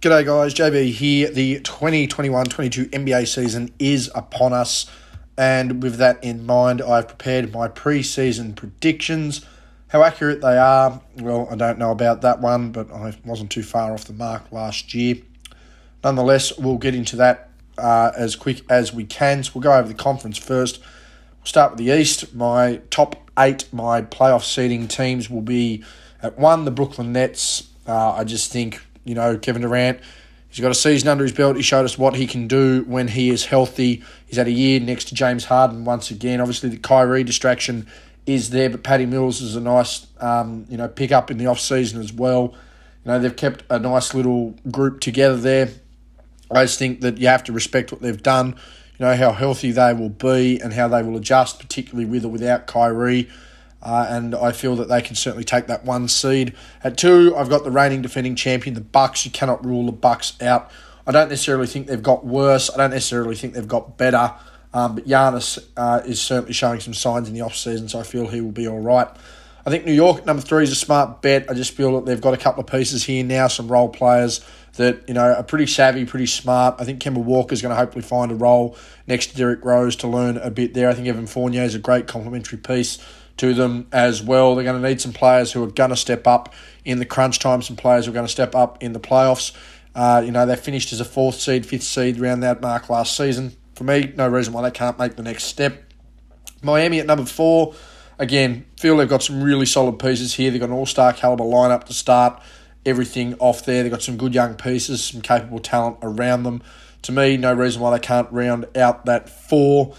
G'day guys, JB here. The 2021-22 NBA season is upon us, and with that in mind, I've prepared my pre-season predictions. How accurate they are, well, I don't know about that one, but I wasn't too far off the mark last year. Nonetheless, we'll get into that as quick as we can. So we'll go over the conference first. We'll start with the East. My top 8, my playoff seeding teams will be at 1, the Brooklyn Nets. I just think, Kevin Durant, he's got a season under his belt. He showed us what he can do when he is healthy. He's had a year next to James Harden once again. Obviously, the Kyrie distraction is there, but Patty Mills is a nice, pick up in the off-season as well. They've kept a nice little group together there. I just think that you have to respect what they've done, how healthy they will be and how they will adjust, particularly with or without Kyrie. And I feel that they can certainly take that 1 seed. At 2, I've got the reigning defending champion, the Bucks. You cannot rule the Bucks out. I don't necessarily think they've got worse. I don't necessarily think they've got better. But Giannis is certainly showing some signs in the off-season, so I feel he will be all right. I think New York at number 3 is a smart bet. I just feel that they've got a couple of pieces here now, some role players that are pretty savvy, pretty smart. I think Kemba Walker's going to hopefully find a role next to Derrick Rose to learn a bit there. I think Evan Fournier is a great complementary piece to them as well. They're going to need some players who are going to step up in the crunch time, some players who are going to step up in the playoffs. They finished as a 4th seed, 5th seed around that mark last season. For me, no reason why they can't make the next step. Miami at number 4. Again, feel they've got some really solid pieces here. They've got an all-star caliber lineup to start everything off there. They've got some good young pieces, some capable talent around them. To me, no reason why they can't round out that 4.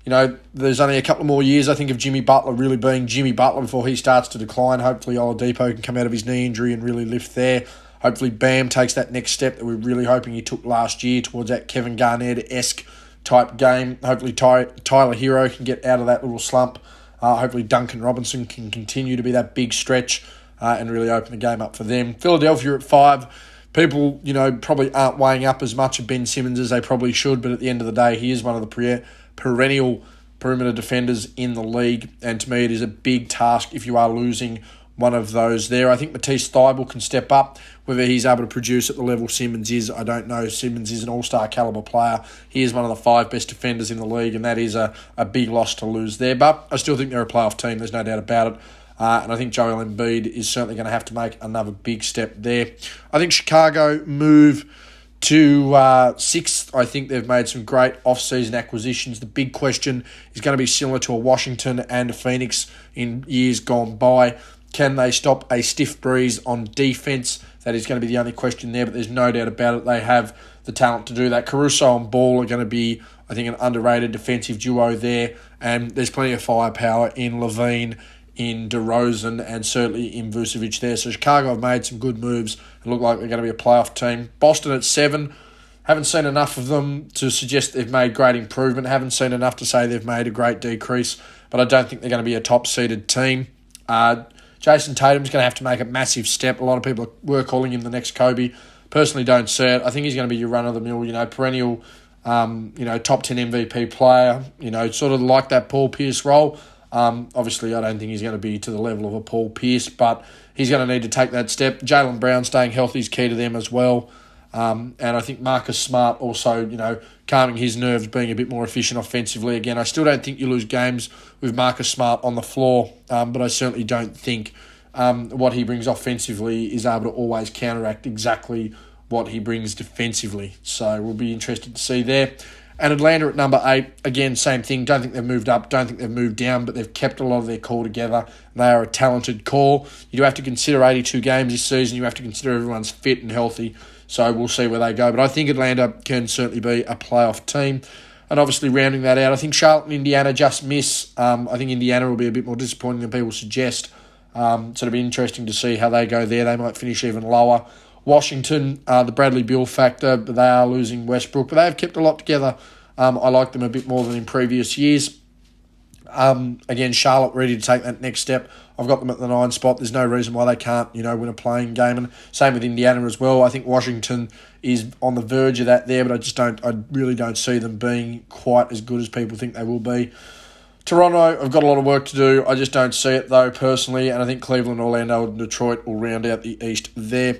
There's only a couple more years, I think, of Jimmy Butler really being Jimmy Butler before he starts to decline. Hopefully, Oladipo can come out of his knee injury and really lift there. Hopefully, Bam takes that next step that we're really hoping he took last year towards that Kevin Garnett-esque type game. Hopefully, Tyler Hero can get out of that little slump. Hopefully, Duncan Robinson can continue to be that big stretch and really open the game up for them. Philadelphia at 5. People, probably aren't weighing up as much of Ben Simmons as they probably should, but at the end of the day, he is one of the perennial perimeter defenders in the league, and to me it is a big task if you are losing one of those there. I think Matisse Thybulle can step up. Whether he's able to produce at the level Simmons is, I don't know. Simmons is an all-star caliber player. He is one of the 5 best defenders in the league, and that is a big loss to lose there. But I still think they're a playoff team, there's no doubt about it. And I think Joel Embiid is certainly going to have to make another big step there. I think Chicago move to 6th. I think they've made some great off-season acquisitions. The big question is going to be similar to a Washington and a Phoenix in years gone by. Can they stop a stiff breeze on defense? That is going to be the only question there, but there's no doubt about it. They have the talent to do that. Caruso and Ball are going to be, I think, an underrated defensive duo there, and there's plenty of firepower in Levine, in DeRozan, and certainly in Vucevic there. So Chicago have made some good moves and look like they're going to be a playoff team. Boston at 7. Haven't seen enough of them to suggest they've made great improvement. Haven't seen enough to say they've made a great decrease, but I don't think they're going to be a top-seeded team. Jason Tatum's going to have to make a massive step. A lot of people were calling him the next Kobe. Personally, don't see it. I think he's going to be your run-of-the-mill, perennial, top 10 MVP player, sort of like that Paul Pierce role. Obviously, I don't think he's going to be to the level of a Paul Pierce, but he's going to need to take that step. Jaylen Brown staying healthy is key to them as well. And I think Marcus Smart also, calming his nerves, being a bit more efficient offensively. Again, I still don't think you lose games with Marcus Smart on the floor, but I certainly don't think what he brings offensively is able to always counteract exactly what he brings defensively. So we'll be interested to see there. And Atlanta at number 8, again, same thing. Don't think they've moved up, don't think they've moved down, but they've kept a lot of their core together. They are a talented core. You do have to consider 82 games this season. You have to consider everyone's fit and healthy. So we'll see where they go. But I think Atlanta can certainly be a playoff team. And obviously rounding that out, I think Charlotte and Indiana just miss. I think Indiana will be a bit more disappointing than people suggest. So it'll be interesting to see how they go there. They might finish even lower. Washington, the Bradley Beal factor, but they are losing Westbrook. But they have kept a lot together. I like them a bit more than in previous years. Again, Charlotte ready to take that next step. I've got them at the 9 spot. There's no reason why they can't, win a playing game. And same with Indiana as well. I think Washington is on the verge of that there, but I really don't see them being quite as good as people think they will be. Toronto, I've got a lot of work to do. I just don't see it, though, personally. And I think Cleveland, Orlando, and Detroit will round out the East there.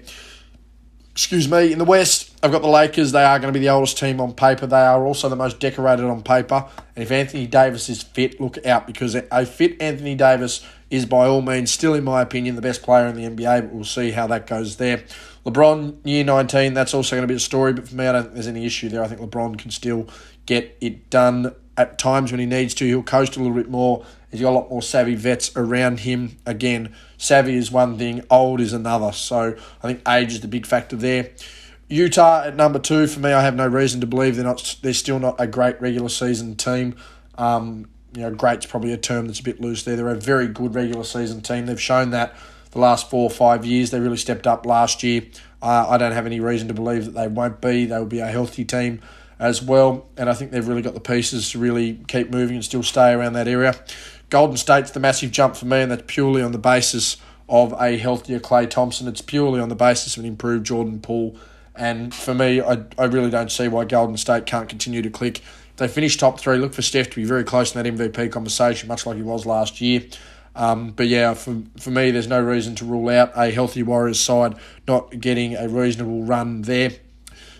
Excuse me. In the West, I've got the Lakers. They are going to be the oldest team on paper. They are also the most decorated on paper. And if Anthony Davis is fit, look out, because a fit Anthony Davis is by all means still, in my opinion, the best player in the NBA, but we'll see how that goes there. LeBron, year 19, that's also going to be a story, but for me, I don't think there's any issue there. I think LeBron can still get it done at times when he needs to. He'll coast a little bit more. He's got a lot more savvy vets around him. Again, savvy is one thing, old is another. So I think age is the big factor there. Utah at number 2, for me, I have no reason to believe they're still not a great regular season team. Great's probably a term that's a bit loose there. They're a very good regular season team. They've shown that the last 4 or 5 years. They really stepped up last year. I don't have any reason to believe that they won't be. They will be a healthy team as well, and I think they've really got the pieces to really keep moving and still stay around that area. Golden State's the massive jump for me, and that's purely on the basis of a healthier Klay Thompson. It's purely on the basis of an improved Jordan Poole, and for me, I really don't see why Golden State can't continue to click. If they finish top 3, look for Steph to be very close in that MVP conversation, much like he was last year. But yeah, for me, there's no reason to rule out a healthy Warriors side not getting a reasonable run there.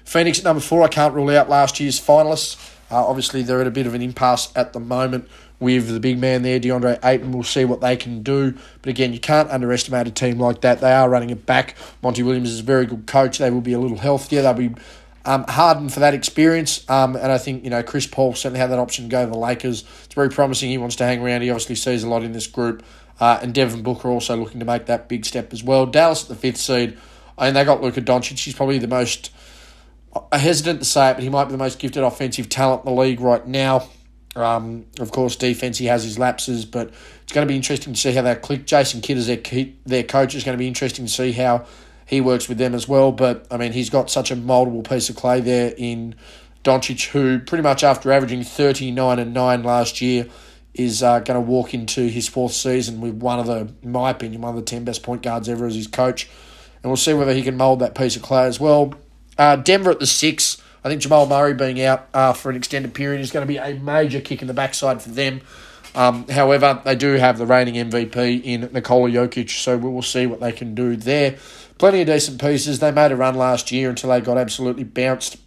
Phoenix at number 4, I can't rule out last year's finalists. Obviously, they're at a bit of an impasse at the moment with the big man there, DeAndre Ayton. We'll see what they can do. But again, you can't underestimate a team like that. They are running it back. Monty Williams is a very good coach. They will be a little healthier. They'll be hardened for that experience. And I think, Chris Paul certainly had that option to go to the Lakers. It's very promising. He wants to hang around. He obviously sees a lot in this group. And Devin Booker also looking to make that big step as well. Dallas at the 5th seed. And they got Luka Doncic. He's probably the most... I'm hesitant to say it, but he might be the most gifted offensive talent in the league right now. Of course, defense, he has his lapses, but it's going to be interesting to see how that click. Jason Kidd is their coach. It's going to be interesting to see how he works with them as well. But, he's got such a mouldable piece of clay there in Doncic, who pretty much after averaging 39-9 last year is going to walk into his 4th season with in my opinion, one of the 10 best point guards ever as his coach. And we'll see whether he can mould that piece of clay as well. Denver at the 6. I think Jamal Murray being out for an extended period is going to be a major kick in the backside for them. However, they do have the reigning MVP in Nikola Jokic, so we will see what they can do there. Plenty of decent pieces. They made a run last year until they got absolutely bounced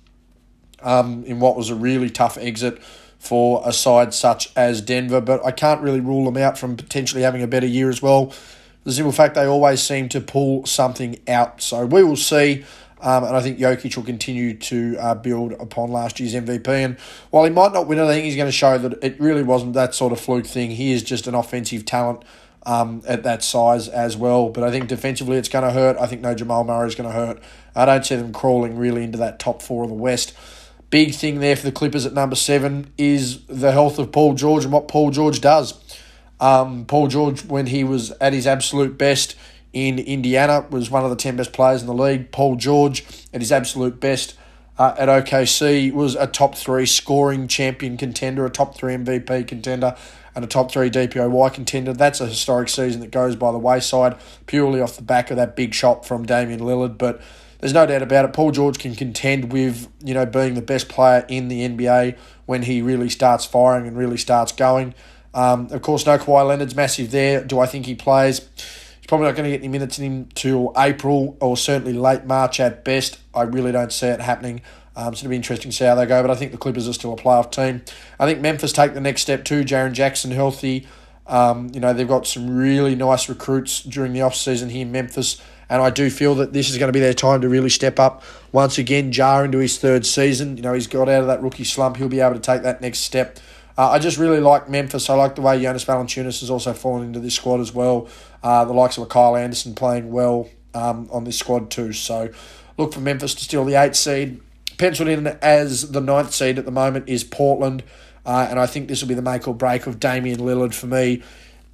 in what was a really tough exit for a side such as Denver, but I can't really rule them out from potentially having a better year as well. The simple fact they always seem to pull something out, so we will see. And I think Jokic will continue to build upon last year's MVP. And while he might not win it, I think he's going to show that it really wasn't that sort of fluke thing. He is just an offensive talent at that size as well. But I think defensively it's going to hurt. I think no Jamal Murray is going to hurt. I don't see them crawling really into that top 4 of the West. Big thing there for the Clippers at number 7 is the health of Paul George and what Paul George does. Paul George, when he was at his absolute best in Indiana, was one of the 10 best players in the league. Paul George, at his absolute best at OKC, was a top 3 scoring champion contender, a top 3 MVP contender, and a top 3 DPOY contender. That's a historic season that goes by the wayside purely off the back of that big shot from Damian Lillard. But there's no doubt about it, Paul George can contend with, being the best player in the NBA when he really starts firing and really starts going. Of course, no Kawhi Leonard's massive there. Do I think he plays? Probably not going to get any minutes in him till April or certainly late March at best. I really don't see it happening. So it'll be interesting to see how they go. But I think the Clippers are still a playoff team. I think Memphis take the next step too. Jaren Jackson healthy. They've got some really nice recruits during the off-season here in Memphis. And I do feel that this is going to be their time to really step up. Once again, Ja into his 3rd season. He's got out of that rookie slump. He'll be able to take that next step. I just really like Memphis. I like the way Jonas Valanciunas has also fallen into this squad as well. The likes of a Kyle Anderson playing well on this squad too. So look for Memphis to steal the 8th seed. Penciled in as the 9th seed at the moment is Portland. And I think this will be the make or break of Damian Lillard for me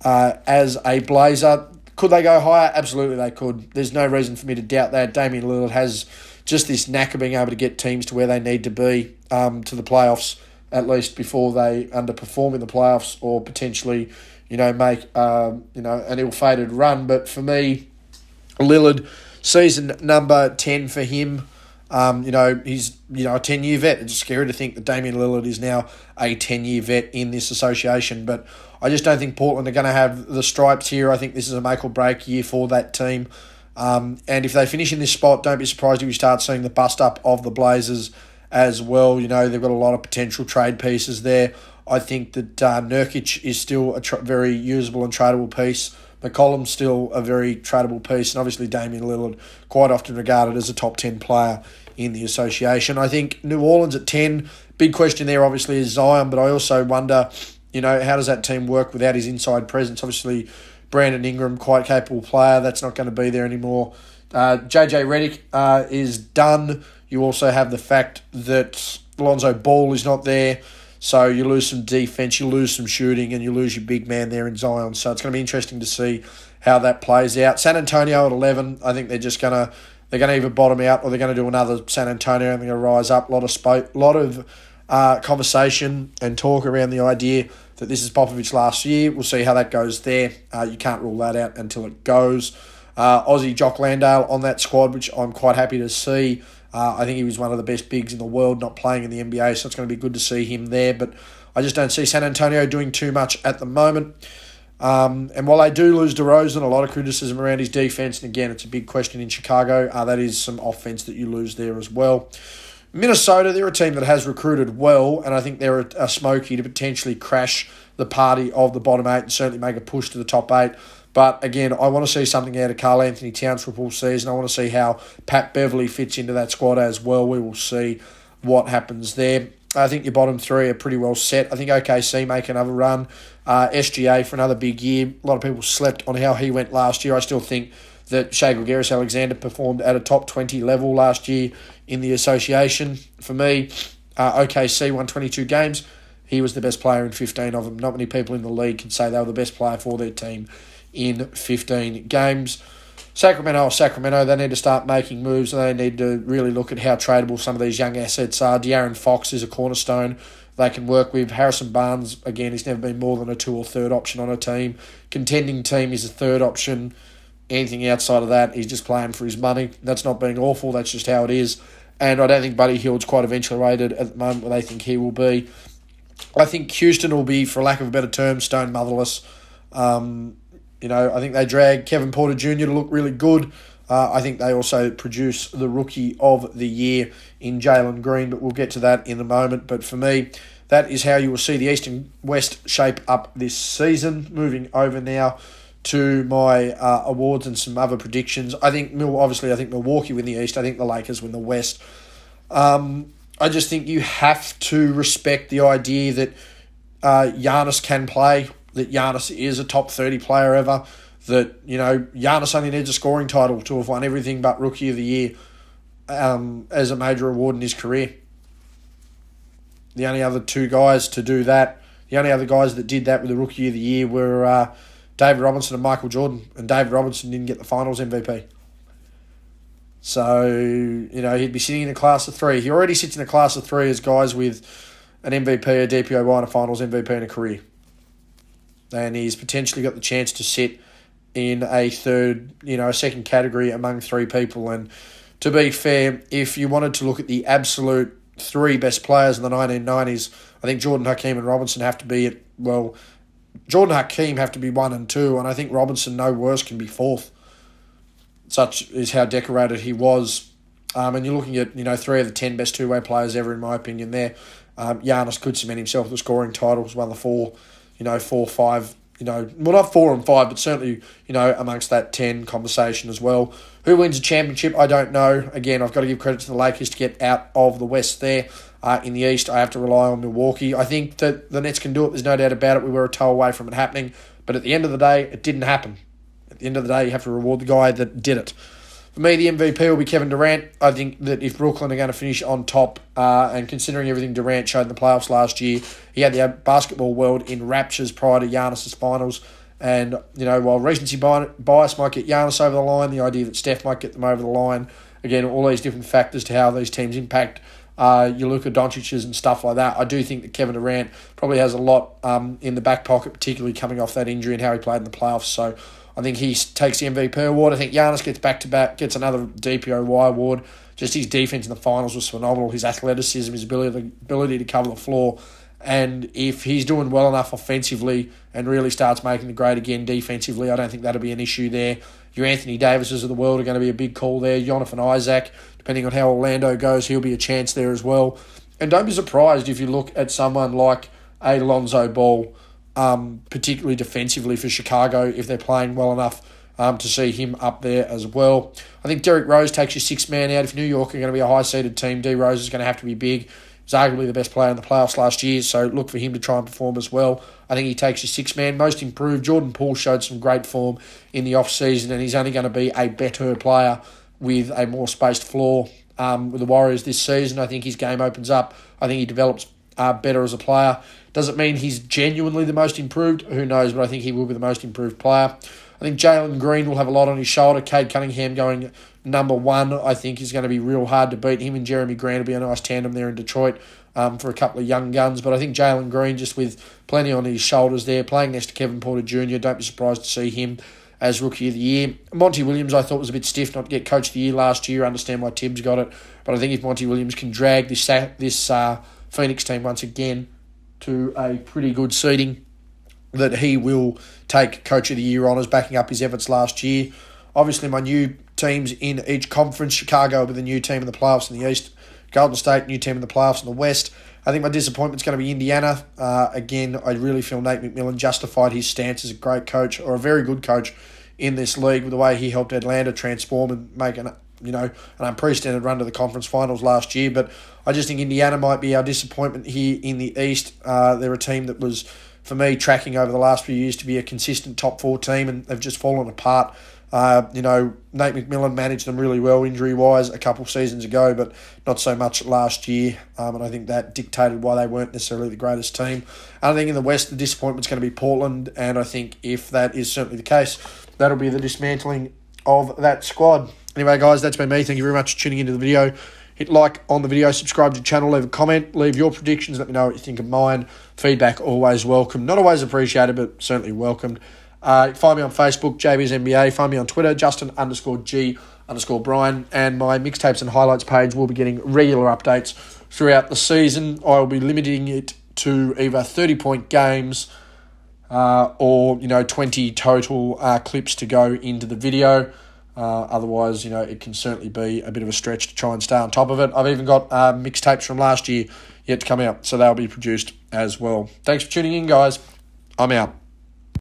as a Blazer. Could they go higher? Absolutely they could. There's no reason for me to doubt that. Damian Lillard has just this knack of being able to get teams to where they need to be to the playoffs, at least before they underperform in the playoffs or potentially, make, an ill-fated run. But for me, Lillard, season number 10 for him. He's, a 10-year vet. It's scary to think that Damian Lillard is now a 10-year vet in this association. But I just don't think Portland are going to have the stripes here. I think this is a make-or-break year for that team. And if they finish in this spot, don't be surprised if you start seeing the bust up of the Blazers as well. You know, they've got a lot of potential trade pieces there. I think that Nurkic is still a very usable and tradable piece. McCollum's still a very tradable piece, and obviously Damian Lillard, quite often regarded as a top 10 player in the association. I think New Orleans at 10, big question there obviously is Zion, but I also wonder, you know, how does that team work without his inside presence? Obviously, Brandon Ingram, quite capable player, that's not going to be there anymore. JJ Redick is done. You also have the fact that Lonzo Ball is not there. So you lose some defense, you lose some shooting, and you lose your big man there in Zion. So it's going to be interesting to see how that plays out. San Antonio at 11, I think they're going to either bottom out or they're going to do another San Antonio and they're going to rise up. A lot of conversation and talk around the idea that this is Popovich's last year. We'll see how that goes there. You can't rule that out until it goes. Aussie Jock Landale on that squad, which I'm quite happy to see. I think he was one of the best bigs in the world not playing in the NBA, so it's going to be good to see him there. But I just don't see San Antonio doing too much at the moment. And while they do lose DeRozan, a lot of criticism around his defense, and again, it's a big question in Chicago. That is some offense that you lose there as well. Minnesota, they're a team that has recruited well, and I think they're a smoky to potentially crash the party of the bottom 8 and certainly make a push to the top 8. But again, I want to see something out of Karl Anthony Towns for full season. I want to see how Pat Beverly fits into that squad as well. We will see what happens there. I think your bottom 3 are pretty well set. I think OKC make another run. SGA for another big year. A lot of people slept on how he went last year. I still think that Shai Gilgeous-Alexander performed at a top 20 level last year in the association. For me, OKC won 22 games. He was the best player in 15 of them. Not many people in the league can say they were the best player for their team in 15 games. Sacramento, they need to start making moves and they need to really look at how tradable some of these young assets are. De'Aaron Fox is a cornerstone they can work with. Harrison Barnes, again, he's never been more than a 2 or third option on a team. Contending team is a third option. Anything outside of that, he's just playing for his money. That's not being awful, that's just how it is. And I don't think Buddy Hield's quite eventually rated at the moment where they think he will be. I think Houston will be, for lack of a better term, stone motherless. I think they drag Kevin Porter Jr. to look really good. I think they also produce the rookie of the year in Jalen Green, but we'll get to that in a moment. But for me, that is how you will see the East and West shape up this season. Moving over now to my awards and some other predictions. I think Milwaukee win the East. I think the Lakers win the West. I just think you have to respect the idea that Giannis can play, that Giannis is a top 30 player ever, that, Giannis only needs a scoring title to have won everything but Rookie of the Year as a major award in his career. The only other two guys to do that, the only other guys that did that with the Rookie of the Year were David Robinson and Michael Jordan, and David Robinson didn't get the Finals MVP. So, he'd be sitting in a class of 3. He already sits in a class of 3 as guys with an MVP, a DPOY, and a Finals MVP in a career. And he's potentially got the chance to sit in a second category among 3 people. And to be fair, if you wanted to look at the absolute 3 best players in the 1990s, I think Jordan, Hakeem, and Robinson have to be Jordan, Hakeem have to be 1 and 2, and I think Robinson, no worse, can be 4th. Such is how decorated he was. And you're looking at, 3 of the 10 best two-way players ever, in my opinion, there. Giannis could cement himself with scoring titles, one of the 4, 4, 5, not 4 and 5, but certainly, amongst that 10 conversation as well. Who wins the championship? I don't know. Again, I've got to give credit to the Lakers to get out of the West there. In the East, I have to rely on Milwaukee. I think that the Nets can do it. There's no doubt about it. We were a toe away from it happening. But at the end of the day, it didn't happen. At the end of the day, you have to reward the guy that did it. For me, the MVP will be Kevin Durant. I think that if Brooklyn are going to finish on top, and considering everything Durant showed in the playoffs last year, he had the basketball world in raptures prior to Giannis' finals. And, while recency bias might get Giannis over the line, the idea that Steph might get them over the line, again, all these different factors to how these teams impact your Luka Doncic's and stuff like that. I do think that Kevin Durant probably has a lot in the back pocket, particularly coming off that injury and how he played in the playoffs. So I think he takes the MVP award. I think Giannis gets back-to-back, gets another DPOY award. Just his defense in the finals was phenomenal. His athleticism, his ability to cover the floor, And if he's doing well enough offensively and really starts making the grade again defensively, I don't think that'll be an issue there. Your Anthony Davises of the world are going to be a big call there. Jonathan Isaac, depending on how Orlando goes, he'll be a chance there as well. And don't be surprised if you look at someone like a Lonzo Ball, particularly defensively for Chicago, if they're playing well enough to see him up there as well. I think Derrick Rose takes your sixth man out. If New York are going to be a high-seeded team, D. Rose is going to have to be big. He's arguably the best player in the playoffs last year, so look for him to try and perform as well. I think he takes your sixth man. Most improved, Jordan Poole showed some great form in the off-season, and he's only going to be a better player with a more spaced floor with the Warriors this season. I think his game opens up. I think he develops better as a player. Does it mean he's genuinely the most improved? Who knows, but I think he will be the most improved player. I think Jalen Green will have a lot on his shoulder. Cade Cunningham going number one, I think, is going to be real hard to beat. Him and Jeremy Grant will be a nice tandem there in Detroit for a couple of young guns. But I think Jalen Green, just with plenty on his shoulders there, playing next to Kevin Porter Jr., don't be surprised to see him as Rookie of the Year. Monty Williams, I thought, was a bit stiff not to get Coach of the Year last year. I understand why Tibbs got it. But I think if Monty Williams can drag this Phoenix team once again to a pretty good seeding, that he will take Coach of the Year honours, backing up his efforts last year. Obviously, my new teams in each conference. Chicago will be the new team in the playoffs in the East. Golden State, new team in the playoffs in the West. I think my disappointment's going to be Indiana. Again, I really feel Nate McMillan justified his stance as a great coach, or a very good coach in this league, with the way he helped Atlanta transform and make an unprecedented run to the conference finals last year. But I just think Indiana might be our disappointment here in the East. They're a team that was, for me, tracking over the last few years to be a consistent top four team, and they've just fallen apart. Nate McMillan managed them really well injury-wise a couple seasons ago, but not so much last year, and I think that dictated why they weren't necessarily the greatest team. I think in the West, the disappointment's going to be Portland, and I think if that is certainly the case, that'll be the dismantling of that squad. Anyway, guys, that's been me. Thank you very much for tuning into the video. Hit like on the video, subscribe to the channel, leave a comment, leave your predictions, let me know what you think of mine. Feedback always welcome. Not always appreciated, but certainly welcomed. Find me on Facebook, JB's NBA. Find me on Twitter, Justin_G_Bryan. And my mixtapes and highlights page will be getting regular updates throughout the season. I will be limiting it to either 30-point games or 20 total clips to go into the video. Otherwise, it can certainly be a bit of a stretch to try and stay on top of it. I've even got mixtapes from last year yet to come out, so they'll be produced as well. Thanks for tuning in, guys. I'm out.